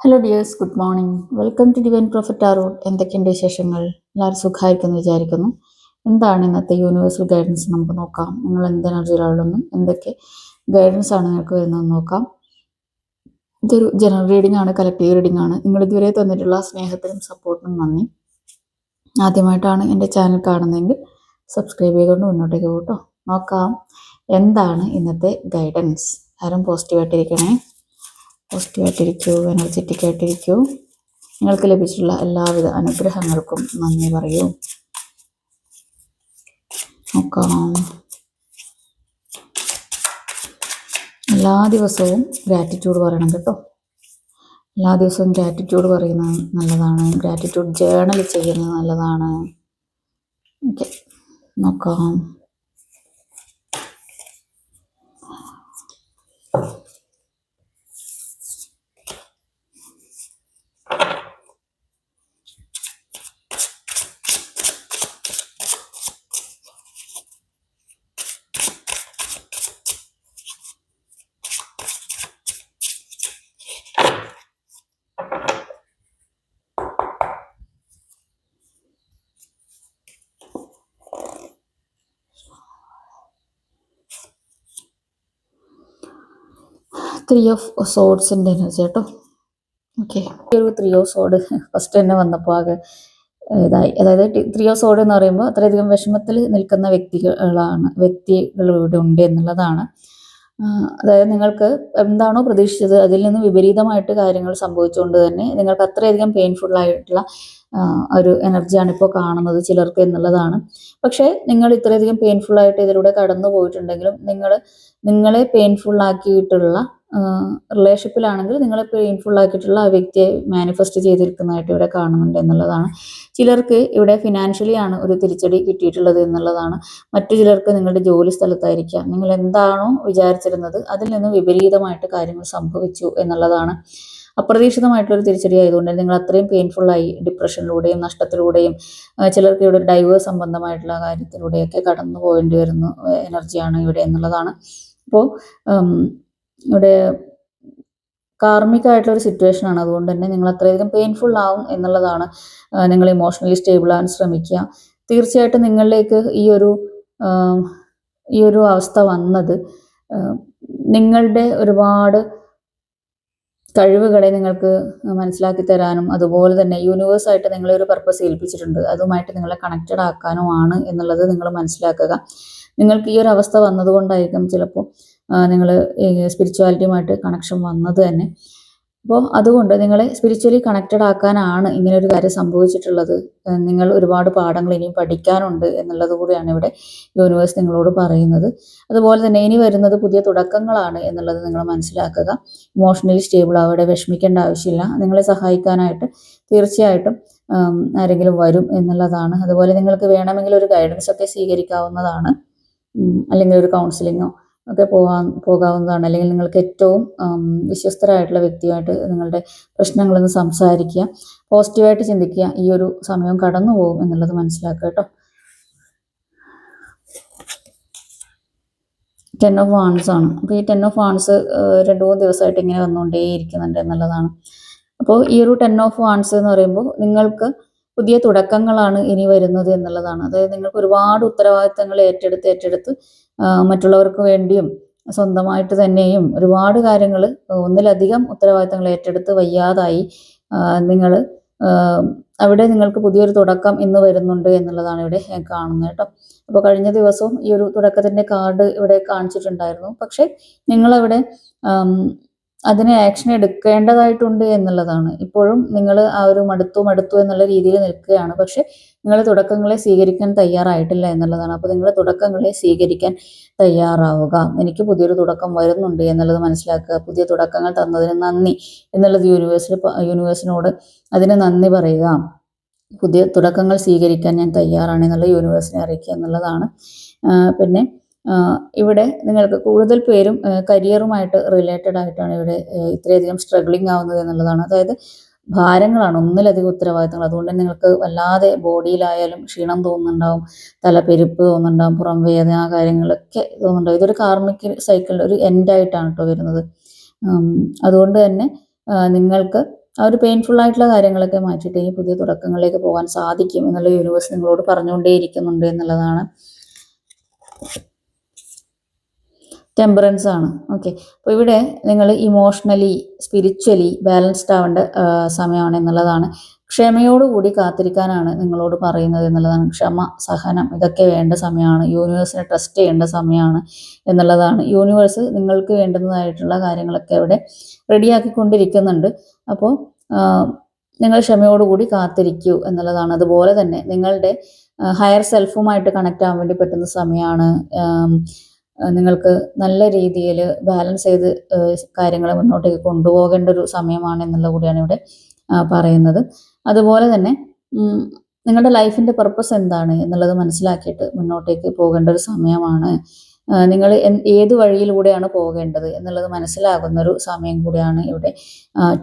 Hello dears, good morning. Welcome to divine prophet tarot. എന്തൊക്കെയുണ്ട് വിശേഷങ്ങൾ? എല്ലാവരും സുഖമായിരിക്കുമെന്ന് വിചാരിക്കുന്നു. എന്താണ് ഇന്നത്തെ യൂണിവേഴ്സൽ ഗൈഡൻസ് നമുക്ക് നോക്കാം. നിങ്ങൾ എന്ത് എനർജിയിലുള്ളതെന്നും എന്തൊക്കെ ഗൈഡൻസ് ആണ് നിങ്ങൾക്ക് വരുന്നതെന്ന് നോക്കാം. ഇതൊരു ജനറൽ റീഡിംഗ് ആണ്, കളക്റ്റീവ് റീഡിംഗ് ആണ്. നിങ്ങൾ ഇതുവരെ തന്നിട്ടുള്ള സ്നേഹത്തിനും സപ്പോർട്ടിനും നന്ദി. ആദ്യമായിട്ടാണ് എൻ്റെ ചാനൽ കാണുന്നതെങ്കിൽ സബ്സ്ക്രൈബ് ചെയ്തുകൊണ്ട് മുന്നോട്ടേക്ക് പോകട്ടോ. നോക്കാം എന്താണ് ഇന്നത്തെ ഗൈഡൻസ്. ആരും പോസിറ്റീവായിട്ടിരിക്കണേ, പോസിറ്റീവായിട്ടിരിക്കൂ, എനർജറ്റിക് ആയിട്ടിരിക്കൂ. നിങ്ങൾക്ക് ലഭിച്ചിട്ടുള്ള എല്ലാവിധ അനുഗ്രഹങ്ങൾക്കും നന്ദി പറയൂ. നോക്കാം. എല്ലാ ദിവസവും ഗ്രാറ്റിറ്റ്യൂഡ് പറയണം കേട്ടോ. എല്ലാ ദിവസവും ഗ്രാറ്റിറ്റ്യൂഡ് പറയുന്നത് നല്ലതാണ്. ഗ്രാറ്റിറ്റ്യൂഡ് ജേർണൽ ചെയ്യുന്നത് നല്ലതാണ്. ഓക്കെ, നോക്കാം. ത്രീ ഓഫ് സോഡ്സിൻ്റെ എനർജി കേട്ടോ. ഓക്കെ, ഒരു ത്രീ ഓഫ് സോഡ് ഫസ്റ്റ് തന്നെ വന്നപ്പോൾ ആകെ ഇതായി. അതായത് ത്രീ ഓഫ് സോഡ് എന്ന് പറയുമ്പോൾ അത്രയധികം വിഷമത്തിൽ നിൽക്കുന്ന വ്യക്തികൾ ഇവിടെ ഉണ്ട് എന്നുള്ളതാണ്. അതായത് നിങ്ങൾക്ക് എന്താണോ പ്രതീക്ഷിച്ചത് അതിൽ നിന്ന് വിപരീതമായിട്ട് കാര്യങ്ങൾ സംഭവിച്ചുകൊണ്ട് തന്നെ നിങ്ങൾക്ക് അത്രയധികം പെയിൻഫുൾ ആയിട്ടുള്ള ഒരു എനർജിയാണ് ഇപ്പോൾ കാണുന്നത് ചിലർക്ക് എന്നുള്ളതാണ്. പക്ഷേ നിങ്ങൾ ഇത്രയധികം പെയിൻഫുൾ ആയിട്ട് ഇതിലൂടെ കടന്നു പോയിട്ടുണ്ടെങ്കിലും നിങ്ങളെ പെയിൻഫുൾ ആക്കിയിട്ടുള്ള റിലേഷൻഷിപ്പിലാണെങ്കിൽ നിങ്ങളെ പെയിൻഫുൾ ആക്കിയിട്ടുള്ള ആ വ്യക്തിയെ മാനിഫെസ്റ്റ് ചെയ്തിരിക്കുന്നതായിട്ട് ഇവിടെ കാണുന്നുണ്ട് എന്നുള്ളതാണ്. ചിലർക്ക് ഇവിടെ ഫിനാൻഷ്യലി ആണ് ഒരു തിരിച്ചടി കിട്ടിയിട്ടുള്ളത് എന്നുള്ളതാണ്. മറ്റു ചിലർക്ക് നിങ്ങളുടെ ജോലി സ്ഥലത്തായിരിക്കാം. നിങ്ങൾ എന്താണോ വിചാരിച്ചിരുന്നത് അതിൽ നിന്ന് വിപരീതമായിട്ട് കാര്യങ്ങൾ സംഭവിച്ചു എന്നുള്ളതാണ്. അപ്രതീക്ഷിതമായിട്ടുള്ളൊരു തിരിച്ചടി ആയതുകൊണ്ട് നിങ്ങൾ അത്രയും പെയിൻഫുള്ളായി ഡിപ്രഷനിലൂടെയും നഷ്ടത്തിലൂടെയും ചിലർക്ക് ഇവിടെ ഡൈവേഴ്സ് സംബന്ധമായിട്ടുള്ള കാര്യത്തിലൂടെയൊക്കെ കടന്നു പോകേണ്ടി വരുന്ന എനർജിയാണ് ഇവിടെ എന്നുള്ളതാണ്. അപ്പോൾ ഇവിടെ കാർമിക് ആയിട്ടുള്ള ഒരു സിറ്റുവേഷൻ ആണ്. അതുകൊണ്ട് തന്നെ നിങ്ങൾ അത്രയധികം പെയിൻഫുൾ ആവും എന്നുള്ളതാണ്. നിങ്ങൾ ഇമോഷണലി സ്റ്റേബിൾ ആകാൻ ശ്രമിക്കുക. തീർച്ചയായിട്ടും നിങ്ങളിലേക്ക് ഈ ഒരു അവസ്ഥ വന്നത് നിങ്ങളുടെ ഒരുപാട് കഴിവുകളെ നിങ്ങൾക്ക് മനസ്സിലാക്കി തരാനും അതുപോലെ തന്നെ യൂണിവേഴ്സായിട്ട് നിങ്ങളെ ഒരു പർപ്പസ് ഏൽപ്പിച്ചിട്ടുണ്ട്, അതുമായിട്ട് നിങ്ങളെ കണക്റ്റഡ് ആക്കാനുമാണ് എന്നുള്ളത് നിങ്ങൾ മനസ്സിലാക്കുക. നിങ്ങൾക്ക് ഈ ഒരു അവസ്ഥ വന്നതുകൊണ്ടായിരിക്കും ചിലപ്പോൾ നിങ്ങൾ സ്പിരിച്വാലിറ്റിയുമായിട്ട് കണക്ഷൻ വന്നത് തന്നെ. അപ്പോൾ അതുകൊണ്ട് നിങ്ങളെ സ്പിരിച്വലി കണക്റ്റഡ് ആക്കാനാണ് ഇങ്ങനെ ഒരു കാര്യം സംഭവിച്ചിട്ടുള്ളത്. നിങ്ങൾ ഒരുപാട് പാഠങ്ങൾ ഇനിയും പഠിക്കാനുണ്ട് എന്നുള്ളത് കൂടിയാണ് ഇവിടെ യൂണിവേഴ്സ് നിങ്ങളോട് പറയുന്നത്. അതുപോലെ തന്നെ ഇനി വരുന്നത് പുതിയ തുടക്കങ്ങളാണ് എന്നുള്ളത് നിങ്ങൾ മനസ്സിലാക്കുക. ഇമോഷണലി സ്റ്റേബിൾ ആവുക, വിഷമിക്കേണ്ട ആവശ്യമില്ല. നിങ്ങളെ സഹായിക്കാനായിട്ട് തീർച്ചയായിട്ടും ആരെങ്കിലും വരും എന്നുള്ളതാണ്. അതുപോലെ നിങ്ങൾക്ക് വേണമെങ്കിൽ ഒരു ഗൈഡൻസ് ഒക്കെ സ്വീകരിക്കാവുന്നതാണ്, അല്ലെങ്കിൽ ഒരു കൗൺസിലിങ്ങോ ഒക്കെ പോകാവുന്നതാണ്. അല്ലെങ്കിൽ നിങ്ങൾക്ക് ഏറ്റവും വിശ്വസ്തരായിട്ടുള്ള വ്യക്തിയുമായിട്ട് നിങ്ങളുടെ പ്രശ്നങ്ങളൊന്ന് സംസാരിക്കുക, പോസിറ്റീവായിട്ട് ചിന്തിക്കുക. ഈ ഒരു സമയം കടന്നു പോകും എന്നുള്ളത് മനസ്സിലാക്കുക കേട്ടോ. 10 ഓഫ് വാൺസ് ആണ്. അപ്പോൾ ഈ 10 ഓഫ് വാൺസ് 2-3 ദിവസമായിട്ട് ഇങ്ങനെ വന്നുകൊണ്ടേയിരിക്കുന്നുണ്ട് എന്നുള്ളതാണ്. അപ്പോൾ ഈ ഒരു 10 ഓഫ് വാൺസ് എന്ന് പറയുമ്പോൾ നിങ്ങൾക്ക് പുതിയ തുടക്കങ്ങളാണ് ഇനി വരുന്നത് എന്നുള്ളതാണ്. അതായത് നിങ്ങൾക്ക് ഒരുപാട് ഉത്തരവാദിത്തങ്ങൾ ഏറ്റെടുത്ത് മറ്റുള്ളവർക്ക് വേണ്ടിയും സ്വന്തമായിട്ട് തന്നെയും ഒരുപാട് കാര്യങ്ങൾ, ഒന്നിലധികം ഉത്തരവാദിത്തങ്ങൾ ഏറ്റെടുത്ത് വയ്യാതായി നിങ്ങൾ അവിടെ നിങ്ങൾക്ക് പുതിയൊരു തുടക്കം ഇന്ന് വരുന്നുണ്ട് എന്നുള്ളതാണ് ഇവിടെ കാണുന്നത് കേട്ടോ. അപ്പോൾ കഴിഞ്ഞ ദിവസവും ഈ ഒരു തുടക്കത്തിൻ്റെ കാർഡ് ഇവിടെ കാണിച്ചിട്ടുണ്ടായിരുന്നു. പക്ഷേ നിങ്ങളവിടെ അതിന് ആക്ഷൻ എടുക്കേണ്ടതായിട്ടുണ്ട് എന്നുള്ളതാണ്. ഇപ്പോഴും നിങ്ങൾ ആ ഒരു മടുത്തു എന്നുള്ള രീതിയിൽ നിൽക്കുകയാണ്. പക്ഷെ നിങ്ങൾ തുടക്കങ്ങളെ സ്വീകരിക്കാൻ തയ്യാറായിട്ടില്ല എന്നുള്ളതാണ്. അപ്പോൾ നിങ്ങൾ തുടക്കങ്ങളെ സ്വീകരിക്കാൻ തയ്യാറാവുക. എനിക്ക് പുതിയൊരു തുടക്കം വരുന്നുണ്ട് എന്നുള്ളത് മനസ്സിലാക്കുക. പുതിയ തുടക്കങ്ങൾ തന്നതിന് നന്ദി എന്നുള്ളത് യൂണിവേഴ്സിനോട് അതിന് നന്ദി പറയുക. പുതിയ തുടക്കങ്ങൾ സ്വീകരിക്കാൻ ഞാൻ തയ്യാറാണ് എന്നുള്ള യൂണിവേഴ്സിനെ അറിയിക്കുക എന്നുള്ളതാണ്. പിന്നെ ഇവിടെ നിങ്ങൾക്ക് കൂടുതൽ പേരും കരിയറുമായിട്ട് റിലേറ്റഡ് ആയിട്ടാണ് ഇവിടെ ഇത്രയധികം സ്ട്രഗ്ലിംഗ് ആവുന്നത് എന്നുള്ളതാണ്. അതായത് ഭാരങ്ങളാണ്, ഒന്നിലധികം ഉത്തരവാദിത്തങ്ങൾ. അതുകൊണ്ട് തന്നെ നിങ്ങൾക്ക് വല്ലാതെ ബോഡിയിലായാലും ക്ഷീണം തോന്നുന്നുണ്ടാവും, തലപ്പെരുപ്പ് തോന്നുന്നുണ്ടാവും, പുറം വേദന, ആ കാര്യങ്ങളൊക്കെ തോന്നുന്നുണ്ടാവും. ഇതൊരു കാർമിക് സൈക്കിളിൻ്റെ ഒരു എൻഡായിട്ടാണ് കേട്ടോ വരുന്നത്. അതുകൊണ്ട് തന്നെ നിങ്ങൾക്ക് ആ ഒരു പെയിൻഫുൾ ആയിട്ടുള്ള കാര്യങ്ങളൊക്കെ മാറ്റിയിട്ട് ഇനി പുതിയ തുടക്കങ്ങളിലേക്ക് പോകാൻ സാധിക്കും എന്നുള്ള യൂണിവേഴ്സ് നിങ്ങളോട് പറഞ്ഞുകൊണ്ടേയിരിക്കുന്നുണ്ട് എന്നുള്ളതാണ്. ടെമ്പറൻസ് ആണ്. ഓക്കെ, അപ്പോൾ ഇവിടെ നിങ്ങൾ ഇമോഷണലി സ്പിരിച്വലി ബാലൻസ്ഡ് ആവേണ്ട സമയമാണ് എന്നുള്ളതാണ്. ക്ഷമയോടുകൂടി കാത്തിരിക്കാനാണ് നിങ്ങളോട് പറയുന്നത് എന്നുള്ളതാണ്. ക്ഷമ, സഹനം ഇതൊക്കെ വേണ്ട സമയമാണ്. യൂണിവേഴ്സിനെ ട്രസ്റ്റ് ചെയ്യേണ്ട സമയമാണ് എന്നുള്ളതാണ്. യൂണിവേഴ്സ് നിങ്ങൾക്ക് വേണ്ടുന്നതായിട്ടുള്ള കാര്യങ്ങളൊക്കെ അവിടെ റെഡിയാക്കിക്കൊണ്ടിരിക്കുന്നുണ്ട്. അപ്പോൾ നിങ്ങൾ ക്ഷമയോടുകൂടി കാത്തിരിക്കൂ എന്നുള്ളതാണ്. അതുപോലെ തന്നെ നിങ്ങളുടെ ഹയർ സെൽഫുമായിട്ട് കണക്റ്റ് ആവാൻ വേണ്ടി പറ്റുന്ന സമയമാണ്. നിങ്ങൾക്ക് നല്ല രീതിയിൽ ബാലൻസ് ചെയ്ത് കാര്യങ്ങളെ മുന്നോട്ടേക്ക് കൊണ്ടുപോകേണ്ട ഒരു സമയമാണ് എന്നുള്ളത് കൂടിയാണ് ഇവിടെ പറയുന്നത്. അതുപോലെ തന്നെ നിങ്ങളുടെ ലൈഫിൻ്റെ പർപ്പസ് എന്താണ് എന്നുള്ളത് മനസ്സിലാക്കിയിട്ട് മുന്നോട്ടേക്ക് പോകേണ്ട ഒരു സമയമാണ്. നിങ്ങൾ ഏത് വഴിയിലൂടെയാണ് പോകേണ്ടത് എന്നുള്ളത് മനസ്സിലാകുന്ന ഒരു സമയം കൂടിയാണ് ഇവിടെ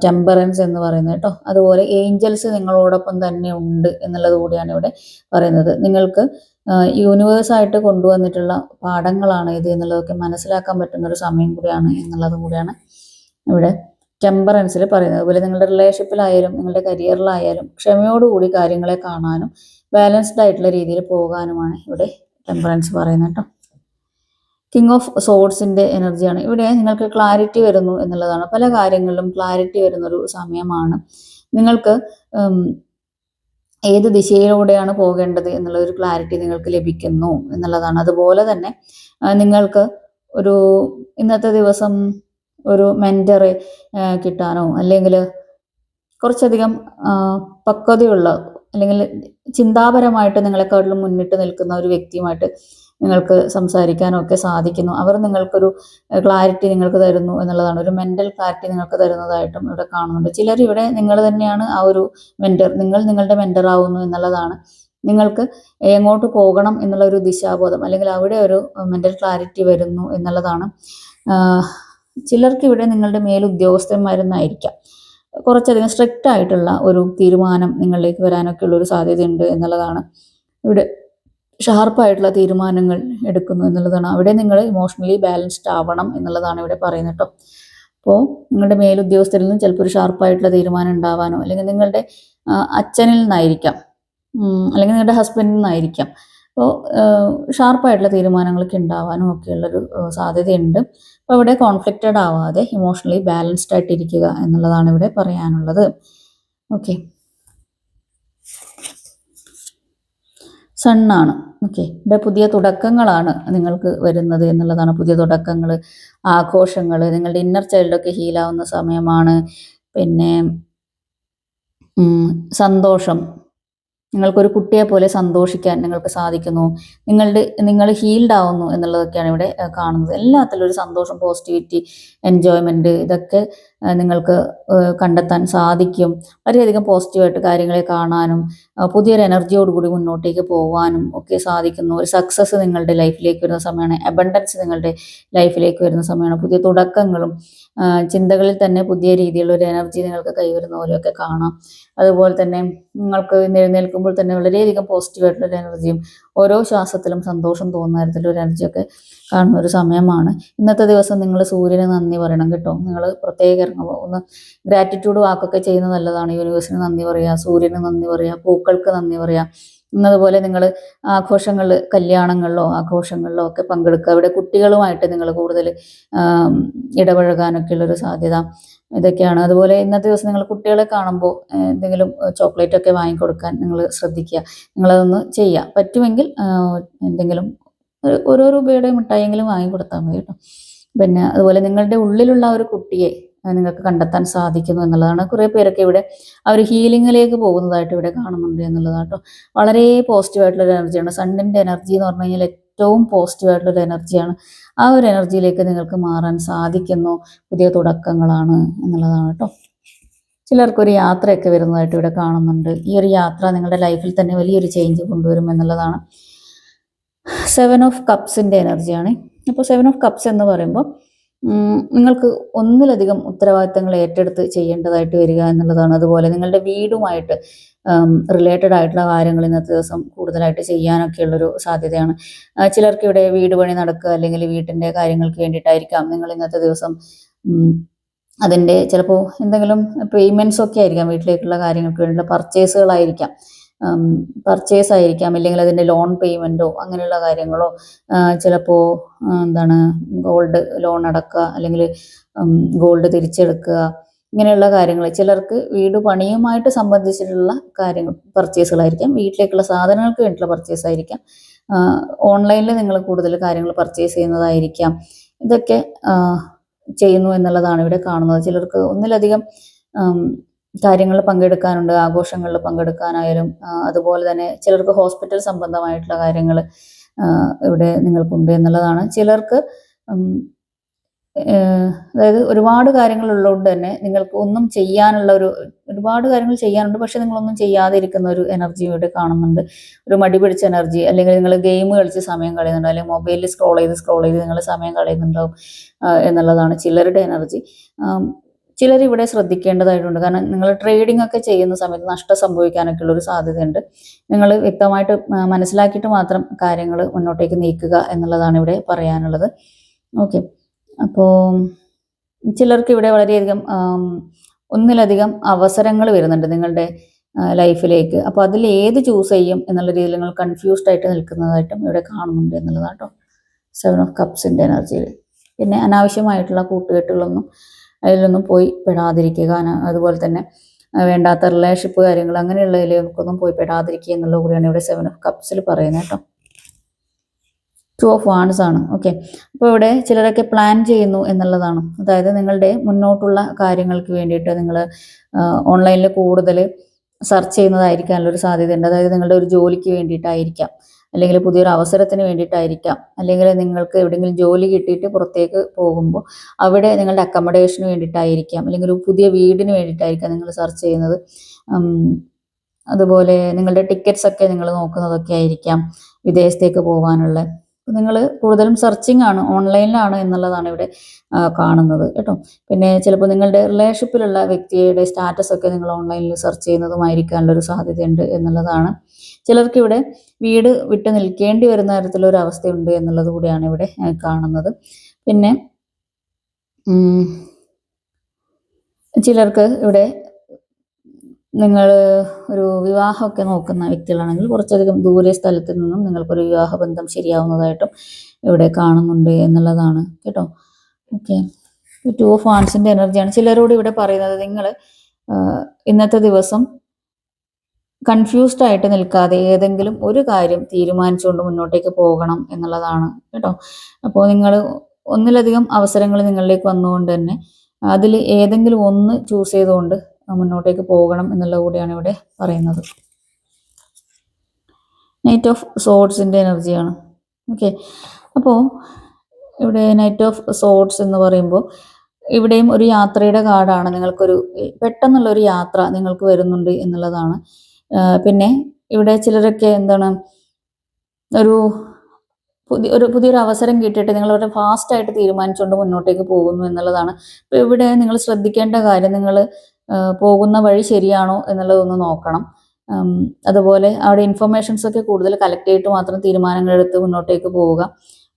ടെമ്പറൻസ് എന്ന് പറയുന്നത് കേട്ടോ. അതുപോലെ ഏഞ്ചൽസ് നിങ്ങളോടൊപ്പം തന്നെ ഉണ്ട് എന്നുള്ളത് കൂടിയാണ് ഇവിടെ പറയുന്നത്. നിങ്ങൾക്ക് യൂണിവേഴ്സായിട്ട് കൊണ്ടുവന്നിട്ടുള്ള പാഠങ്ങളാണ് ഇത് എന്നുള്ളതൊക്കെ മനസ്സിലാക്കാൻ പറ്റുന്ന ഒരു സമയം കൂടിയാണ് എന്നുള്ളതും കൂടിയാണ് ഇവിടെ ടെമ്പറൻസിൽ പറയുന്നത്. അതുപോലെ നിങ്ങളുടെ റിലേഷൻഷിപ്പിലായാലും നിങ്ങളുടെ കരിയറിലായാലും ക്ഷമയോടുകൂടി കാര്യങ്ങളെ കാണാനും ബാലൻസ്ഡ് ആയിട്ടുള്ള രീതിയിൽ പോകാനുമാണ് ഇവിടെ ടെമ്പറൻസ് പറയുന്നത് കേട്ടോ. കിങ് ഓഫ് സോഡ്സിൻ്റെ എനർജിയാണ് ഇവിടെ. നിങ്ങൾക്ക് ക്ലാരിറ്റി വരുന്നു എന്നുള്ളതാണ്. പല കാര്യങ്ങളിലും ക്ലാരിറ്റി വരുന്നൊരു സമയമാണ്. നിങ്ങൾക്ക് ഏത് ദിശയിലൂടെയാണ് പോകേണ്ടത് എന്നുള്ള ഒരു ക്ലാരിറ്റി നിങ്ങൾക്ക് ലഭിക്കുന്നു എന്നുള്ളതാണ്. അതുപോലെ തന്നെ നിങ്ങൾക്ക് ഒരു ഇന്നത്തെ ദിവസം ഒരു മെൻറ്ററെ കിട്ടാനോ അല്ലെങ്കിൽ കുറച്ചധികം പക്വതയുള്ള അല്ലെങ്കിൽ ചിന്താപരമായിട്ട് നിങ്ങളെക്കാട്ടിലും മുന്നിട്ട് നിൽക്കുന്ന ഒരു വ്യക്തിയുമായിട്ട് നിങ്ങൾക്ക് സംസാരിക്കാനോ ഒക്കെ സാധിക്കുന്നു. അവർ നിങ്ങൾക്കൊരു ക്ലാരിറ്റി നിങ്ങൾക്ക് തരുന്നു എന്നുള്ളതാണ്. ഒരു മെൻ്റൽ ക്ലാരിറ്റി നിങ്ങൾക്ക് തരുന്നതായിട്ടും ഇവിടെ കാണുന്നുണ്ട്. ചിലർ ഇവിടെ നിങ്ങൾ തന്നെയാണ് ആ ഒരു മെൻറ്റർ, നിങ്ങൾ നിങ്ങളുടെ മെൻറ്റർ ആവുന്നു എന്നുള്ളതാണ്. നിങ്ങൾക്ക് എങ്ങോട്ട് പോകണം എന്നുള്ള ഒരു ദിശാബോധം അല്ലെങ്കിൽ അവിടെ ഒരു മെൻ്റൽ ക്ലാരിറ്റി വരുന്നു എന്നുള്ളതാണ്. ചിലർക്ക് ഇവിടെ നിങ്ങളുടെ മേലുദ്യോഗസ്ഥന്മാരെന്നായിരിക്കാം കുറച്ചധികം സ്ട്രിക്റ്റ് ആയിട്ടുള്ള ഒരു തീരുമാനം നിങ്ങളിലേക്ക് വരാനൊക്കെ ഉള്ളൊരു സാധ്യതയുണ്ട് എന്നുള്ളതാണ്. ഇവിടെ ഷാർപ്പായിട്ടുള്ള തീരുമാനങ്ങൾ എടുക്കുന്നു എന്നുള്ളതാണ്. അവിടെ നിങ്ങൾ ഇമോഷണലി ബാലൻസ്ഡ് ആവണം എന്നുള്ളതാണ് ഇവിടെ പറയുന്നത് കേട്ടോ. അപ്പോൾ നിങ്ങളുടെ മേലുദ്യോഗസ്ഥരിൽ നിന്ന് ചിലപ്പോൾ ഒരു ഷാർപ്പായിട്ടുള്ള തീരുമാനം ഉണ്ടാവാനോ അല്ലെങ്കിൽ നിങ്ങളുടെ അച്ഛനിൽ നിന്നായിരിക്കാം അല്ലെങ്കിൽ നിങ്ങളുടെ ഹസ്ബൻഡിൽ നിന്നായിരിക്കാം. അപ്പോൾ ഷാർപ്പായിട്ടുള്ള തീരുമാനങ്ങളൊക്കെ ഉണ്ടാവാനും ഒക്കെയുള്ളൊരു സാധ്യതയുണ്ട്. അപ്പോൾ ഇവിടെ കോൺഫ്ലിക്റ്റഡ് ആവാതെ ഇമോഷണലി ബാലൻസ്ഡ് ആയിട്ടിരിക്കുക എന്നുള്ളതാണ് ഇവിടെ പറയാനുള്ളത്. ഓക്കെ, സണ്ണാണ്. ഓക്കെ, ഇവിടെ പുതിയ തുടക്കങ്ങളാണ് നിങ്ങൾക്ക് വരുന്നത് എന്നുള്ളതാണ്. പുതിയ തുടക്കങ്ങൾ, ആഘോഷങ്ങൾ, നിങ്ങളുടെ ഇന്നർ ചൈൽഡൊക്കെ ഹീലാവുന്ന സമയമാണ്. പിന്നെ സന്തോഷം, നിങ്ങൾക്കൊരു കുട്ടിയെ പോലെ സന്തോഷിക്കാൻ നിങ്ങൾക്ക് സാധിക്കുന്നു. നിങ്ങൾ ഹീൽഡ് ആവുന്നു എന്നുള്ളതൊക്കെയാണ് ഇവിടെ കാണുന്നത്. എല്ലാത്തിലും ഒരു സന്തോഷം, പോസിറ്റിവിറ്റി, എൻജോയ്മെൻറ്റ് ഇതൊക്കെ നിങ്ങൾക്ക് കണ്ടെത്താൻ സാധിക്കും. വളരെയധികം പോസിറ്റീവായിട്ട് കാര്യങ്ങളെ കാണാനും പുതിയൊരു എനർജിയോടുകൂടി മുന്നോട്ടേക്ക് പോകാനും ഒക്കെ സാധിക്കുന്നു. ഒരു സക്സസ് നിങ്ങളുടെ ലൈഫിലേക്ക് വരുന്ന സമയമാണ്. അബണ്ടൻസ് നിങ്ങളുടെ ലൈഫിലേക്ക് വരുന്ന സമയമാണ്. പുതിയ തുടക്കങ്ങളും ചിന്തകളിൽ തന്നെ പുതിയ രീതിയിലുള്ള ഒരു എനർജി നിങ്ങൾക്ക് കൈവരുന്ന പോലെയൊക്കെ കാണാം. അതുപോലെ തന്നെ നിങ്ങൾക്ക് എഴുന്നേൽക്കുമ്പോൾ തന്നെ വളരെയധികം പോസിറ്റീവായിട്ടുള്ളൊരു എനർജിയും ഓരോ ശ്വാസത്തിലും സന്തോഷം തോന്നുന്ന തരത്തിലൊരു എനർജിയൊക്കെ കാണുന്ന ഒരു സമയമാണ്. ഇന്നത്തെ ദിവസം നിങ്ങൾ സൂര്യന് നന്ദി പറയണം കേട്ടോ. നിങ്ങൾ പ്രത്യേക ഒന്ന് ഗ്രാറ്റിറ്റ്യൂഡ് വാക്കൊക്കെ ചെയ്യുന്നത് നല്ലതാണ്. യൂണിവേഴ്സിന് നന്ദി പറയുക, സൂര്യന് നന്ദി പറയുക, പൂക്കൾക്ക് നന്ദി പറയുക. എന്നതുപോലെ നിങ്ങൾ ആഘോഷങ്ങൾ, കല്യാണങ്ങളിലോ ആഘോഷങ്ങളിലോ ഒക്കെ പങ്കെടുക്കുക. ഇവിടെ കുട്ടികളുമായിട്ട് നിങ്ങൾ കൂടുതൽ ഇടപഴകാനൊക്കെയുള്ളൊരു സാധ്യത ഇതൊക്കെയാണ്. അതുപോലെ ഇന്നത്തെ ദിവസം നിങ്ങൾ കുട്ടികളെ കാണുമ്പോൾ എന്തെങ്കിലും ചോക്ലേറ്റ് ഒക്കെ വാങ്ങിക്കൊടുക്കാൻ നിങ്ങൾ ശ്രദ്ധിക്കുക. നിങ്ങളതൊന്ന് ചെയ്യുക. പറ്റുമെങ്കിൽ എന്തെങ്കിലും ഓരോ രൂപയുടെ മിഠായിയെങ്കിലും വാങ്ങിക്കൊടുത്താൽ മതി കേട്ടോ. പിന്നെ അതുപോലെ നിങ്ങളുടെ ഉള്ളിലുള്ള ഒരു കുട്ടിയെ നിങ്ങൾക്ക് കണ്ടെത്താൻ സാധിക്കുന്നു എന്നുള്ളതാണ്. കുറേ പേരൊക്കെ ഇവിടെ അവർ ഹീലിങ്ങിലേക്ക് പോകുന്നതായിട്ട് ഇവിടെ കാണുന്നുണ്ട് എന്നുള്ളതാണ് കേട്ടോ. വളരെ പോസിറ്റീവായിട്ടുള്ളൊരു എനർജിയാണ്. സണ്ണിൻ്റെ എനർജി എന്ന് പറഞ്ഞു കഴിഞ്ഞാൽ ഏറ്റവും പോസിറ്റീവായിട്ടുള്ളൊരു എനർജിയാണ്. ആ ഒരു എനർജിയിലേക്ക് നിങ്ങൾക്ക് മാറാൻ സാധിക്കുന്നു. പുതിയ തുടക്കങ്ങളാണ് എന്നുള്ളതാണ് കേട്ടോ. ചിലർക്കൊരു യാത്രയൊക്കെ വരുന്നതായിട്ട് ഇവിടെ കാണുന്നുണ്ട്. ഈ ഒരു യാത്ര നിങ്ങളുടെ ലൈഫിൽ തന്നെ വലിയൊരു ചേഞ്ച് കൊണ്ടുവരും എന്നുള്ളതാണ്. 7 ഓഫ് കപ്സിൻ്റെ എനർജിയാണ്. അപ്പോൾ 7 ഓഫ് കപ്സ് എന്ന് പറയുമ്പോൾ നിങ്ങൾക്ക് ഒന്നിലധികം ഉത്തരവാദിത്തങ്ങൾ ഏറ്റെടുത്ത് ചെയ്യേണ്ടതായിട്ട് വരിക എന്നുള്ളതാണ്. അതുപോലെ നിങ്ങളുടെ വീടുമായിട്ട് റിലേറ്റഡ് ആയിട്ടുള്ള കാര്യങ്ങൾ ഇന്നത്തെ ദിവസം കൂടുതലായിട്ട് ചെയ്യാനൊക്കെയുള്ളൊരു സാധ്യതയാണ്. ചിലർക്ക് ഇവിടെ വീട് പണി നടക്കുക അല്ലെങ്കിൽ വീട്ടിൻ്റെ കാര്യങ്ങൾക്ക് വേണ്ടിയിട്ടായിരിക്കാം നിങ്ങൾ ഇന്നത്തെ ദിവസം അതിൻ്റെ ചിലപ്പോൾ എന്തെങ്കിലും പേയ്മെൻറ്റ്സ് ഒക്കെ ആയിരിക്കാം, വീട്ടിലേക്കുള്ള കാര്യങ്ങൾക്ക് വേണ്ടിയുള്ള പർച്ചേസുകളായിരിക്കാം, പർച്ചേസ് ആയിരിക്കാം, അല്ലെങ്കിൽ അതിൻ്റെ ലോൺ പേയ്മെൻറ്റോ അങ്ങനെയുള്ള കാര്യങ്ങളോ, ചിലപ്പോൾ എന്താണ് ഗോൾഡ് ലോൺ അടക്കുക, അല്ലെങ്കിൽ ഗോൾഡ് തിരിച്ചെടുക്കുക, ഇങ്ങനെയുള്ള കാര്യങ്ങൾ. ചിലർക്ക് വീട് പണിയുമായിട്ട് സംബന്ധിച്ചിട്ടുള്ള കാര്യങ്ങൾ പർച്ചേസുകളായിരിക്കാം, വീട്ടിലേക്കുള്ള സാധനങ്ങൾക്ക് വേണ്ടിയിട്ടുള്ള പർച്ചേസ് ആയിരിക്കാം, ഓൺലൈനിൽ നിങ്ങൾ കൂടുതൽ കാര്യങ്ങൾ പർച്ചേസ് ചെയ്യുന്നതായിരിക്കാം. ഇതൊക്കെ ചെയ്യുന്നു എന്നുള്ളതാണ് ഇവിടെ കാണുന്നത്. ചിലർക്ക് ഒന്നിലധികം കാര്യങ്ങളിൽ പങ്കെടുക്കാനുണ്ട്, ആഘോഷങ്ങളിൽ പങ്കെടുക്കാനായാലും, അതുപോലെ തന്നെ ചിലർക്ക് ഹോസ്പിറ്റൽ സംബന്ധമായിട്ടുള്ള കാര്യങ്ങൾ ഇവിടെ നിങ്ങൾക്കുണ്ട് എന്നുള്ളതാണ്. ചിലർക്ക് അതായത് ഒരുപാട് കാര്യങ്ങളുള്ളതുകൊണ്ട് തന്നെ നിങ്ങൾക്ക് ഒന്നും ചെയ്യാനുള്ള ഒരുപാട് കാര്യങ്ങൾ ചെയ്യാനുണ്ട്, പക്ഷെ നിങ്ങളൊന്നും ചെയ്യാതെ ഇരിക്കുന്ന ഒരു എനർജി ഇവിടെ കാണുന്നുണ്ട്. ഒരു മടി പിടിച്ച എനർജി, അല്ലെങ്കിൽ നിങ്ങൾ ഗെയിം കളിച്ച് സമയം കളയുന്നുണ്ട്, അല്ലെങ്കിൽ മൊബൈലിൽ സ്ക്രോൾ ചെയ്ത് നിങ്ങൾ സമയം കളയുന്നുണ്ടാവും എന്നുള്ളതാണ് ചിലരുടെ എനർജി. ചിലരിവിടെ ശ്രദ്ധിക്കേണ്ടതായിട്ടുണ്ട്. കാരണം നിങ്ങൾ ട്രേഡിംഗ് ഒക്കെ ചെയ്യുന്ന സമയത്ത് നഷ്ടം സംഭവിക്കാനൊക്കെ ഉള്ളൊരു സാധ്യതയുണ്ട്. നിങ്ങൾ വ്യക്തമായിട്ട് മനസ്സിലാക്കിയിട്ട് മാത്രം കാര്യങ്ങൾ മുന്നോട്ടേക്ക് നീക്കുക എന്നുള്ളതാണ് ഇവിടെ പറയാനുള്ളത്. ഓക്കെ, അപ്പോൾ ചിലർക്ക് ഇവിടെ വളരെയധികം ഒന്നിലധികം അവസരങ്ങൾ വരുന്നുണ്ട് നിങ്ങളുടെ ലൈഫിലേക്ക്. അപ്പോൾ അതിൽ ഏത് ചൂസ് ചെയ്യും എന്നുള്ള രീതിയിൽ നിങ്ങൾ കൺഫ്യൂസ്ഡ് ആയിട്ട് നിൽക്കുന്നതായിട്ടും ഇവിടെ കാണുന്നുണ്ട് എന്നുള്ളതാണ് കേട്ടോ 7 ഓഫ് കപ്സിൻ്റെ എനർജിയിൽ. പിന്നെ അനാവശ്യമായിട്ടുള്ള കൂട്ടുകെട്ടുകളൊന്നും അതിലൊന്നും പോയി പെടാതിരിക്കുക. അതുപോലെ തന്നെ വേണ്ടാത്ത റിലേഷൻഷിപ്പ് കാര്യങ്ങൾ അങ്ങനെയുള്ളതിലേക്കൊന്നും പോയി പെടാതിരിക്കുക എന്നുള്ളത് കൂടിയാണ് ഇവിടെ 7 ഓഫ് കപ്സിൽ പറയുന്നത് കേട്ടോ. 2 ഓഫ് വാൺസ് ആണ്. ഓക്കെ, അപ്പോൾ ഇവിടെ ചിലരൊക്കെ പ്ലാൻ ചെയ്യുന്നു എന്നുള്ളതാണ്. അതായത് നിങ്ങളുടെ മുന്നോട്ടുള്ള കാര്യങ്ങൾക്ക് വേണ്ടിയിട്ട് നിങ്ങൾ ഓൺലൈനിൽ കൂടുതൽ സെർച്ച് ചെയ്യുന്നതായിരിക്കാനുള്ളൊരു സാധ്യതയുണ്ട്. അതായത് നിങ്ങളുടെ ഒരു ജോലിക്ക് വേണ്ടിയിട്ടായിരിക്കാം, അല്ലെങ്കിൽ പുതിയൊരു അവസരത്തിന് വേണ്ടിയിട്ടായിരിക്കാം, അല്ലെങ്കിൽ നിങ്ങൾക്ക് എവിടെയെങ്കിലും ജോലി കിട്ടിയിട്ട് പുറത്തേക്ക് പോകുമ്പോൾ അവിടെ നിങ്ങളുടെ അക്കോമഡേഷന് വേണ്ടിയിട്ടായിരിക്കാം, അല്ലെങ്കിൽ ഒരു പുതിയ വീടിന് വേണ്ടിയിട്ടായിരിക്കാം നിങ്ങൾ സെർച്ച് ചെയ്യുന്നത്. അതുപോലെ നിങ്ങളുടെ ടിക്കറ്റ്സ് ഒക്കെ നിങ്ങൾ നോക്കുന്നതൊക്കെ ആയിരിക്കാം, വിദേശത്തേക്ക് പോകാനുള്ള. നിങ്ങൾ കൂടുതലും സെർച്ചിങ് ആണ്, ഓൺലൈനിലാണ് എന്നുള്ളതാണ് ഇവിടെ കാണുന്നത് കേട്ടോ. പിന്നെ ചിലപ്പോൾ നിങ്ങളുടെ റിലേഷൻഷിപ്പിലുള്ള വ്യക്തിയുടെ സ്റ്റാറ്റസ് ഒക്കെ നിങ്ങൾ ഓൺലൈനിൽ സെർച്ച് ചെയ്യുന്നതുമായിരിക്കാനുള്ളൊരു സാധ്യതയുണ്ട് എന്നുള്ളതാണ്. ചിലർക്ക് ഇവിടെ വീട് വിട്ട് നിൽക്കേണ്ടി വരുന്ന തരത്തിലൊരു അവസ്ഥയുണ്ട് എന്നുള്ളത് കൂടിയാണ് ഇവിടെ കാണുന്നത്. പിന്നെ ചിലർക്ക് ഇവിടെ നിങ്ങൾ ഒരു വിവാഹമൊക്കെ നോക്കുന്ന വ്യക്തികളാണെങ്കിൽ കുറച്ചധികം ദൂരെ സ്ഥലത്ത് നിന്നും നിങ്ങൾക്കൊരു വിവാഹബന്ധം ശരിയാവുന്നതായിട്ടും ഇവിടെ കാണുന്നുണ്ട് എന്നുള്ളതാണ് കേട്ടോ. ഓക്കെ, 2 ഓഫ് വാൺസിൻ്റെ എനർജിയാണ്. ചിലരോട് ഇവിടെ പറയുന്നത് നിങ്ങൾ ഇന്നത്തെ ദിവസം കൺഫ്യൂസ്ഡ് ആയിട്ട് നിൽക്കാതെ ഏതെങ്കിലും ഒരു കാര്യം തീരുമാനിച്ചുകൊണ്ട് മുന്നോട്ടേക്ക് പോകണം എന്നുള്ളതാണ് കേട്ടോ. അപ്പോൾ നിങ്ങൾ ഒന്നിലധികം അവസരങ്ങൾ നിങ്ങളിലേക്ക് വന്നുകൊണ്ട് തന്നെ അതിൽ ഏതെങ്കിലും ഒന്ന് ചൂസ് ചെയ്തുകൊണ്ട് മുന്നോട്ടേക്ക് പോകണം എന്നുള്ളത് കൂടിയാണ് ഇവിടെ പറയുന്നത്. നൈറ്റ് ഓഫ് സോഡ്സിൻ്റെ എനർജിയാണ്. ഓക്കെ, അപ്പോൾ ഇവിടെ നൈറ്റ് ഓഫ് സോഡ്സ് എന്ന് പറയുമ്പോൾ ഇവിടെയും ഒരു യാത്രയുടെ കാർഡാണ്. നിങ്ങൾക്കൊരു പെട്ടെന്നുള്ളൊരു യാത്ര നിങ്ങൾക്ക് വരുന്നുണ്ട് എന്നുള്ളതാണ്. പിന്നെ ഇവിടെ ചിലരൊക്കെ എന്താണ് പുതിയൊരു അവസരം കിട്ടിയിട്ട് നിങ്ങൾ വളരെ ഫാസ്റ്റായിട്ട് തീരുമാനിച്ചുകൊണ്ട് മുന്നോട്ടേക്ക് പോകുന്നു എന്നുള്ളതാണ്. അപ്പോൾ ഇവിടെ നിങ്ങൾ ശ്രദ്ധിക്കേണ്ട കാര്യം, നിങ്ങൾ പോകുന്ന വഴി ശരിയാണോ എന്നുള്ളതൊന്ന് നോക്കണം. അതുപോലെ അവിടെ ഇൻഫർമേഷൻസ് ഒക്കെ കൂടുതൽ കളക്ട് ചെയ്തിട്ട് മാത്രം തീരുമാനങ്ങളെടുത്ത് മുന്നോട്ടേക്ക് പോവുക.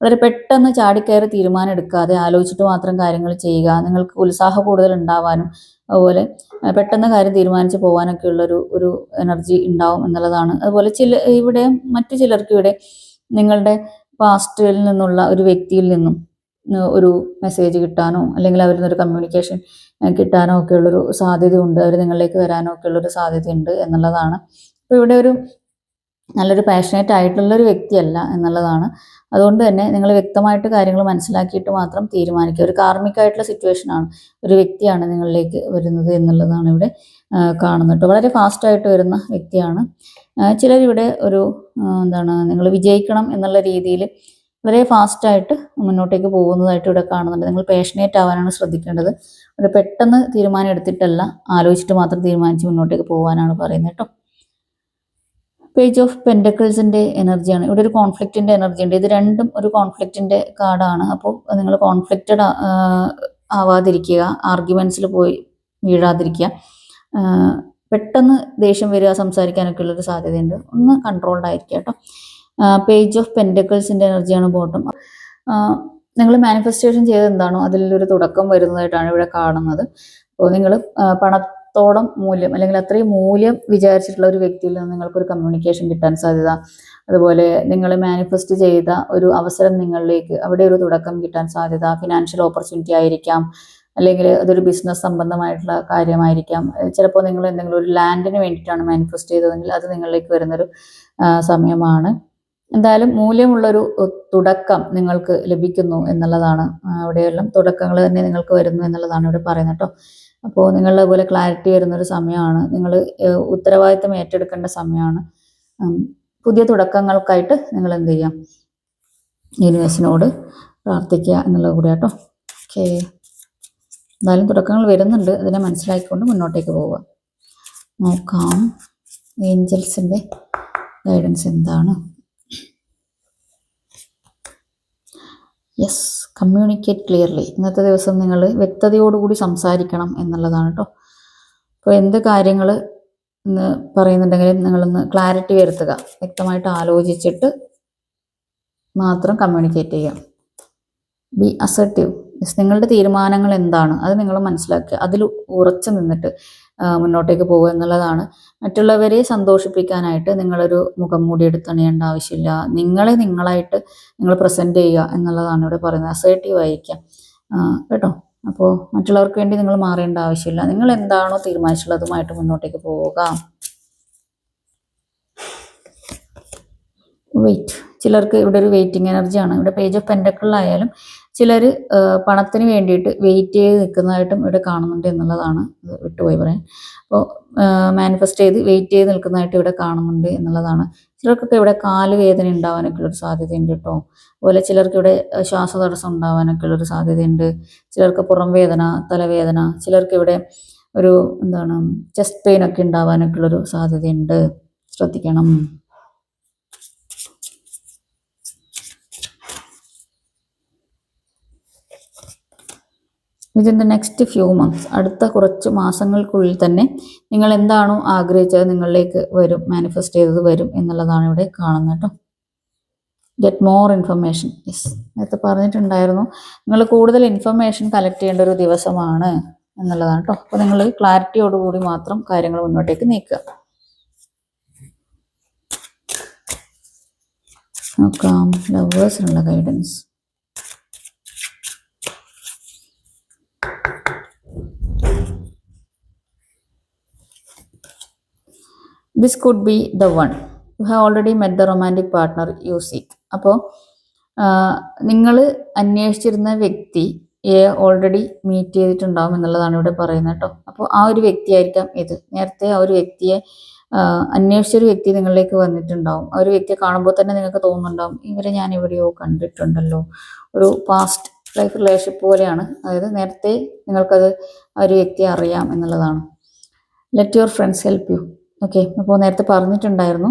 വളരെ പെട്ടെന്ന് ചാടിക്കയറി തീരുമാനം എടുക്കാതെ ആലോചിച്ചിട്ട് മാത്രം കാര്യങ്ങൾ ചെയ്യുക. നിങ്ങൾക്ക് ഉത്സാഹം കൂടുതൽ ഉണ്ടാവാനും അതുപോലെ പെട്ടെന്ന് കാര്യം തീരുമാനിച്ച് പോകാനൊക്കെ ഉള്ളൊരു എനർജി ഉണ്ടാവും എന്നുള്ളതാണ്. അതുപോലെ ഇവിടെ മറ്റു ചിലർക്ക് ഇവിടെ നിങ്ങളുടെ പാസ്റ്റിൽ നിന്നുള്ള ഒരു വ്യക്തിയിൽ നിന്നും ഒരു മെസ്സേജ് കിട്ടാനോ അല്ലെങ്കിൽ അവരിൽ നിന്നൊരു കമ്മ്യൂണിക്കേഷൻ കിട്ടാനോ ഒക്കെ ഉള്ളൊരു സാധ്യതയുണ്ട്, അവർ നിങ്ങളിലേക്ക് വരാനോ ഒക്കെ ഉള്ളൊരു സാധ്യതയുണ്ട് എന്നുള്ളതാണ്. അപ്പോൾ ഇവിടെ നല്ലൊരു പാഷനേറ്റ് ആയിട്ടുള്ളൊരു വ്യക്തിയല്ല എന്നുള്ളതാണ്. അതുകൊണ്ട് തന്നെ നിങ്ങൾ വ്യക്തമായിട്ട് കാര്യങ്ങൾ മനസ്സിലാക്കിയിട്ട് മാത്രം തീരുമാനിക്കുക. ഒരു കാർമികമായിട്ടുള്ള സിറ്റുവേഷനാണ്, ഒരു വ്യക്തിയാണ് നിങ്ങളിലേക്ക് വരുന്നത് എന്നുള്ളതാണ് ഇവിടെ കാണുന്നത്. വളരെ ഫാസ്റ്റായിട്ട് വരുന്ന വ്യക്തിയാണ്. ചിലരിവിടെ നിങ്ങൾ വിജയിക്കണം എന്നുള്ള രീതിയിൽ വളരെ ഫാസ്റ്റായിട്ട് മുന്നോട്ടേക്ക് പോകുന്നതായിട്ട് ഇവിടെ കാണുന്നുണ്ട്. നിങ്ങൾ പാഷനേറ്റ് ആവാനാണ് ശ്രദ്ധിക്കേണ്ടത്. ഒരു പെട്ടെന്ന് തീരുമാനം എടുത്തിട്ടല്ല, ആലോചിച്ചിട്ട് മാത്രം തീരുമാനിച്ച് മുന്നോട്ടേക്ക് പോകാനാണ് പറയുന്നത് കേട്ടോ. പേജ് ഓഫ് പെൻറ്റക്കിൾസിൻ്റെ എനർജിയാണ്. ഇവിടെ ഒരു കോൺഫ്ലിക്റ്റിൻ്റെ എനർജി ഉണ്ട്. ഇത് രണ്ടും ഒരു കോൺഫ്ലിക്റ്റിൻ്റെ കാർഡാണ്. അപ്പോൾ നിങ്ങൾ കോൺഫ്ലിക്റ്റഡ് ആവാതിരിക്കുക, ആർഗ്യുമെൻറ്റ്സിൽ പോയി വീഴാതിരിക്കുക. പെട്ടെന്ന് ദേഷ്യം വരിക, സംസാരിക്കാനൊക്കെ ഉള്ളൊരു സാധ്യതയുണ്ട്. ഒന്ന് കൺട്രോൾഡ് ആയിരിക്കുക കേട്ടോ. പേജ് ഓഫ് പെൻറ്റക്കിൾസിൻ്റെ എനർജിയാണ് ബോട്ടം. നിങ്ങൾ മാനിഫെസ്റ്റേഷൻ ചെയ്ത് എന്താണോ അതിലൊരു തുടക്കം വരുന്നതായിട്ടാണ് ഇവിടെ കാണുന്നത്. അപ്പോൾ നിങ്ങൾ പണത്തോളം മൂല്യം അല്ലെങ്കിൽ അത്രയും മൂല്യം വിചാരിച്ചിട്ടുള്ള ഒരു വ്യക്തിയിൽ നിന്ന് നിങ്ങൾക്കൊരു കമ്മ്യൂണിക്കേഷൻ കിട്ടാൻ സാധ്യത, അതുപോലെ നിങ്ങൾ മാനിഫെസ്റ്റ് ചെയ്ത ഒരു അവസരം നിങ്ങളിലേക്ക് അവിടെ ഒരു തുടക്കം കിട്ടാൻ സാധ്യത, ഫിനാൻഷ്യൽ ഓപ്പർച്യൂണിറ്റി ആയിരിക്കാം, അല്ലെങ്കിൽ അതൊരു ബിസിനസ് സംബന്ധമായിട്ടുള്ള കാര്യമായിരിക്കാം. ചിലപ്പോൾ നിങ്ങൾ എന്തെങ്കിലും ഒരു ലാൻഡിന് വേണ്ടിയിട്ടാണ് മാനിഫെസ്റ്റ് ചെയ്തതെങ്കിൽ അത് നിങ്ങളിലേക്ക് വരുന്നൊരു സമയമാണ്. എന്തായാലും മൂല്യമുള്ളൊരു തുടക്കം നിങ്ങൾക്ക് ലഭിക്കുന്നു എന്നുള്ളതാണ്. അവിടെയെല്ലാം തുടക്കങ്ങൾ തന്നെ നിങ്ങൾക്ക് വരുന്നു എന്നുള്ളതാണ് ഇവിടെ പറയുന്നത് കേട്ടോ. അപ്പോൾ നിങ്ങളുടെ പോലെ ക്ലാരിറ്റി വരുന്നൊരു സമയമാണ്. നിങ്ങൾ ഉത്തരവാദിത്തം ഏറ്റെടുക്കേണ്ട സമയമാണ്. പുതിയ തുടക്കങ്ങൾക്കായിട്ട് നിങ്ങൾ എന്ത് ചെയ്യാം, യൂണിവേഴ്സിനോട് പ്രാർത്ഥിക്കുക എന്നുള്ളത് കൂടി കേട്ടോ. ഓക്കെ, എന്തായാലും തുടക്കങ്ങൾ വരുന്നുണ്ട്, അതിനെ മനസ്സിലാക്കിക്കൊണ്ട് മുന്നോട്ടേക്ക് പോവുക. നോക്കാം ഏഞ്ചൽസിൻ്റെ ഗൈഡൻസ് എന്താണ്. Yes, communicate clearly. ഇന്നത്തെ ദിവസം നിങ്ങൾ വ്യക്തതയോടുകൂടി സംസാരിക്കണം എന്നുള്ളതാണ് കേട്ടോ. അപ്പോൾ എന്ത് കാര്യങ്ങൾ എന്ന് പറയുന്നുണ്ടെങ്കിലും നിങ്ങളൊന്ന് ക്ലാരിറ്റി വരുത്തുക, വ്യക്തമായിട്ട് ആലോചിച്ചിട്ട് മാത്രം കമ്മ്യൂണിക്കേറ്റ് ചെയ്യാം. B assertive. യെസ്, നിങ്ങളുടെ തീരുമാനങ്ങൾ എന്താണ് അത് നിങ്ങൾ മനസ്സിലാക്കുക, അതിൽ ഉറച്ചു നിന്നിട്ട് മുന്നോട്ടേക്ക് പോകുക എന്നുള്ളതാണ്. മറ്റുള്ളവരെ സന്തോഷിപ്പിക്കാനായിട്ട് നിങ്ങളൊരു മുഖം മൂടി എടുത്തണിയേണ്ട ആവശ്യമില്ല. നിങ്ങളെ നിങ്ങളായിട്ട് നിങ്ങൾ പ്രസൻറ്റ് ചെയ്യുക എന്നുള്ളതാണ് ഇവിടെ പറയുന്നത്. അസേർട്ടീവ് ആയിരിക്കാം കേട്ടോ. അപ്പോൾ മറ്റുള്ളവർക്ക് വേണ്ടി നിങ്ങൾ മാറേണ്ട ആവശ്യമില്ല. നിങ്ങൾ എന്താണോ തീരുമാനിച്ചുള്ളത് അതുമായിട്ട് മുന്നോട്ടേക്ക് പോവുക. വെയിറ്റ്, ചിലർക്ക് ഇവിടെ ഒരു വെയിറ്റിംഗ് എനർജിയാണ്. ഇവിടെ പേജ് ഓഫ് പെൻറ്റക്കിളിലായാലും ചിലർ പണത്തിന് വേണ്ടിയിട്ട് വെയിറ്റ് ചെയ്ത് നിൽക്കുന്നതായിട്ടും ഇവിടെ കാണുന്നുണ്ട് എന്നുള്ളതാണ്. വിട്ടുപോയി പറയാൻ. അപ്പോൾ മാനിഫെസ്റ്റ് ചെയ്ത് വെയിറ്റ് ചെയ്ത് നിൽക്കുന്നതായിട്ട് ഇവിടെ കാണുന്നുണ്ട് എന്നുള്ളതാണ്. ചിലർക്കൊക്കെ ഇവിടെ കാല് വേദന ഉണ്ടാവാനൊക്കെ ഉള്ളൊരു സാധ്യതയുണ്ട് കേട്ടോ. അതുപോലെ ചിലർക്ക് ഇവിടെ ശ്വാസതടസ്സം ഉണ്ടാവാനൊക്കെ ഉള്ളൊരു സാധ്യതയുണ്ട്. ചിലർക്ക് പുറം വേദന, തലവേദന, ചിലർക്ക് ഇവിടെ ഒരു ചെസ്റ്റ് പെയിൻ ഒക്കെ ഉണ്ടാവാനൊക്കെ ഉള്ളൊരു സാധ്യതയുണ്ട്. ശ്രദ്ധിക്കണം. Within the next few months, അടുത്ത കുറച്ച് മാസങ്ങൾക്കുള്ളിൽ തന്നെ നിങ്ങൾ എന്താണോ ആഗ്രഹിച്ചത് നിങ്ങളിലേക്ക് വരും, മാനിഫെസ്റ്റ് ചെയ്തത് വരും എന്നുള്ളതാണ് ഇവിടെ കാണുന്നത് കേട്ടോ. Get more information. യെസ്, നേരത്തെ പറഞ്ഞിട്ടുണ്ടായിരുന്നു നിങ്ങൾ കൂടുതൽ ഇൻഫർമേഷൻ കളക്ട് ചെയ്യേണ്ട ഒരു ദിവസമാണ് എന്നുള്ളതാണ് കേട്ടോ. അപ്പോൾ നിങ്ങൾ ക്ലാരിറ്റിയോടുകൂടി മാത്രം കാര്യങ്ങൾ മുന്നോട്ടേക്ക് നീക്കുക. നോക്കാം ലവേഴ്സിനുള്ള guidance. This could be the one. You have already met the romantic partner you seek. അപ്പോൾ നിങ്ങൾ അന്വേഷിച്ചിരുന്ന വ്യക്തിയെ ഓൾറെഡി മീറ്റ് ചെയ്തിട്ടുണ്ടാവും എന്നുള്ളതാണ് ഇവിടെ പറയുന്നത് കേട്ടോ. അപ്പോൾ ആ ഒരു വ്യക്തിയായിരിക്കാം ഇത്. നേരത്തെ ആ ഒരു വ്യക്തിയെ അന്വേഷിച്ചൊരു വ്യക്തി നിങ്ങളിലേക്ക് വന്നിട്ടുണ്ടാവും. ആ ഒരു വ്യക്തിയെ കാണുമ്പോൾ തന്നെ നിങ്ങൾക്ക് തോന്നുന്നുണ്ടാവും ഇവരെ ഞാൻ എവിടെയോ കണ്ടിട്ടുണ്ടല്ലോ. ഒരു പാസ്റ്റ് ലൈഫ് റിലേഷൻഷിപ്പ് പോലെയാണ്. അതായത് നേരത്തെ നിങ്ങൾക്കത് ആ ഒരു വ്യക്തിയെ അറിയാം എന്നുള്ളതാണ്. Let your friends help you. Okay, അപ്പോൾ നേരത്തെ പറഞ്ഞിട്ടുണ്ടായിരുന്നു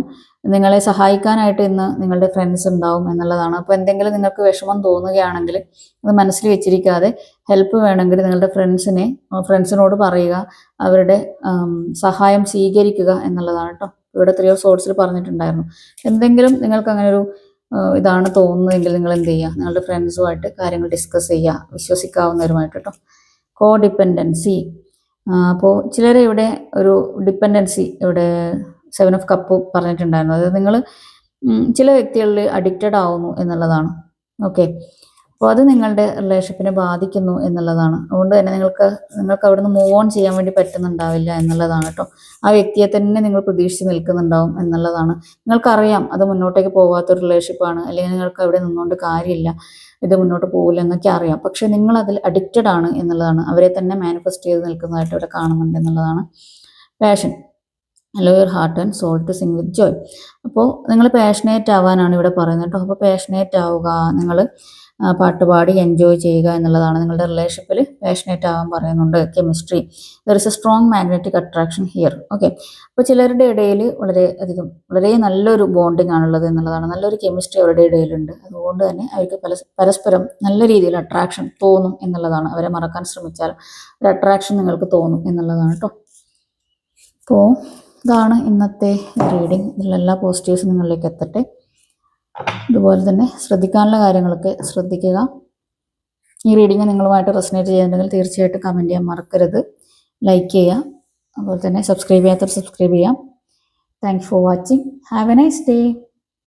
നിങ്ങളെ സഹായിക്കാനായിട്ട് ഇന്ന് നിങ്ങളുടെ ഫ്രണ്ട്സ് ഉണ്ടാവും എന്നുള്ളതാണ്. അപ്പോൾ എന്തെങ്കിലും നിങ്ങൾക്ക് വിഷമം തോന്നുകയാണെങ്കിൽ അത് മനസ്സിൽ വെച്ചിരിക്കാതെ ഹെൽപ്പ് വേണമെങ്കിൽ നിങ്ങളുടെ ഫ്രണ്ട്സിനോട് പറയുക, അവരുടെ സഹായം സ്വീകരിക്കുക എന്നുള്ളതാണ് കേട്ടോ. ഇവിടെ 3 ഓഫ് സോർട്സിൽ പറഞ്ഞിട്ടുണ്ടായിരുന്നു. എന്തെങ്കിലും നിങ്ങൾക്ക് അങ്ങനെ ഒരു ഇതാണ് തോന്നുന്നതെങ്കിൽ നിങ്ങൾ എന്ത് ചെയ്യുക, നിങ്ങളുടെ ഫ്രണ്ട്സുമായിട്ട് കാര്യങ്ങൾ ഡിസ്കസ് ചെയ്യുക, വിശ്വസിക്കാവുന്നവരുമായിട്ട് കേട്ടോ. കോ ഡിപ്പെൻഡൻസി. അപ്പോൾ ചിലരെ ഇവിടെ ഒരു ഡിപ്പെൻഡൻസി, ഇവിടെ 7 ഓഫ് കപ്പ് പറഞ്ഞിട്ടുണ്ടായിരുന്നു. അതായത് നിങ്ങൾ ചില വ്യക്തികളിൽ അഡിക്റ്റഡ് ആവുന്നു എന്നുള്ളതാണ്. ഓക്കെ, അപ്പോൾ അത് നിങ്ങളുടെ റിലേഷൻഷിപ്പിനെ ബാധിക്കുന്നു എന്നുള്ളതാണ്. അതുകൊണ്ട് തന്നെ നിങ്ങൾക്ക് അവിടെ നിന്ന് മൂവ് ഓൺ ചെയ്യാൻ വേണ്ടി പറ്റുന്നുണ്ടാവില്ല എന്നുള്ളതാണ് കേട്ടോ. ആ വ്യക്തിയെ തന്നെ നിങ്ങൾ പ്രതീക്ഷിച്ച് നിൽക്കുന്നുണ്ടാവും എന്നുള്ളതാണ്. നിങ്ങൾക്കറിയാം അത് മുന്നോട്ടേക്ക് പോകാത്തൊരു റിലേഷൻഷിപ്പാണ്, അല്ലെങ്കിൽ നിങ്ങൾക്ക് അവിടെ നിന്നുകൊണ്ട് കാര്യമില്ല, ഇത് മുന്നോട്ട് പോകില്ല എന്നൊക്കെ അറിയാം. പക്ഷെ നിങ്ങൾ അതിൽ അഡിക്റ്റഡ് ആണ് എന്നുള്ളതാണ്. അവരെ തന്നെ മാനിഫെസ്റ്റ് ചെയ്ത് നിൽക്കുന്നതായിട്ട് ഇവിടെ കാണുന്നുണ്ട് എന്നുള്ളതാണ്. Passion. Allow your heart and soul to sing with joy. അപ്പോൾ നിങ്ങൾ പാഷനേറ്റ് ആവാനാണ് ഇവിടെ പറയുന്നത് കേട്ടോ. അപ്പോൾ പാഷനേറ്റ് ആവുക, നിങ്ങൾ പാട്ട് പാടി എൻജോയ് ചെയ്യുക എന്നുള്ളതാണ്. നിങ്ങളുടെ റിലേഷൻഷിപ്പിൽ പാഷനേറ്റ് ആവാൻ പറയുന്നുണ്ട്. Chemistry. There is A strong magnetic attraction here. Okay, അപ്പോൾ ചിലരുടെ ഇടയിൽ വളരെ നല്ലൊരു ബോണ്ടിങ് ആണുള്ളത് എന്നുള്ളതാണ്. നല്ലൊരു കെമിസ്ട്രി അവരുടെ ഇടയിലുണ്ട്. അതുകൊണ്ട് തന്നെ അവർക്ക് പരസ്പരം നല്ല രീതിയിൽ അട്രാക്ഷൻ തോന്നും എന്നുള്ളതാണ്. അവരെ മറക്കാൻ ശ്രമിച്ചാൽ ഒരു അട്രാക്ഷൻ നിങ്ങൾക്ക് തോന്നും എന്നുള്ളതാണ് കേട്ടോ. അപ്പോൾ ഇതാണ് ഇന്നത്തെ റീഡിങ്. ഇതിലെല്ലാ പോസിറ്റീവ്സും നിങ്ങളിലേക്ക് എത്തട്ടെ. അതുപോലെ തന്നെ ശ്രദ്ധിക്കാനുള്ള കാര്യങ്ങളൊക്കെ ശ്രദ്ധിക്കുക. ഈ റീഡിങ് നിങ്ങളുമായിട്ട് റെസനേറ്റ് ചെയ്യുന്നുണ്ടെങ്കിൽ തീർച്ചയായിട്ടും കമൻറ്റ് ചെയ്യാൻ മറക്കരുത്. ലൈക്ക് ചെയ്യുക. അതുപോലെ തന്നെ സബ്സ്ക്രൈബ് ചെയ്യാത്തവർ സബ്സ്ക്രൈബ് ചെയ്യാം. Thanks for watching. Have A nice day.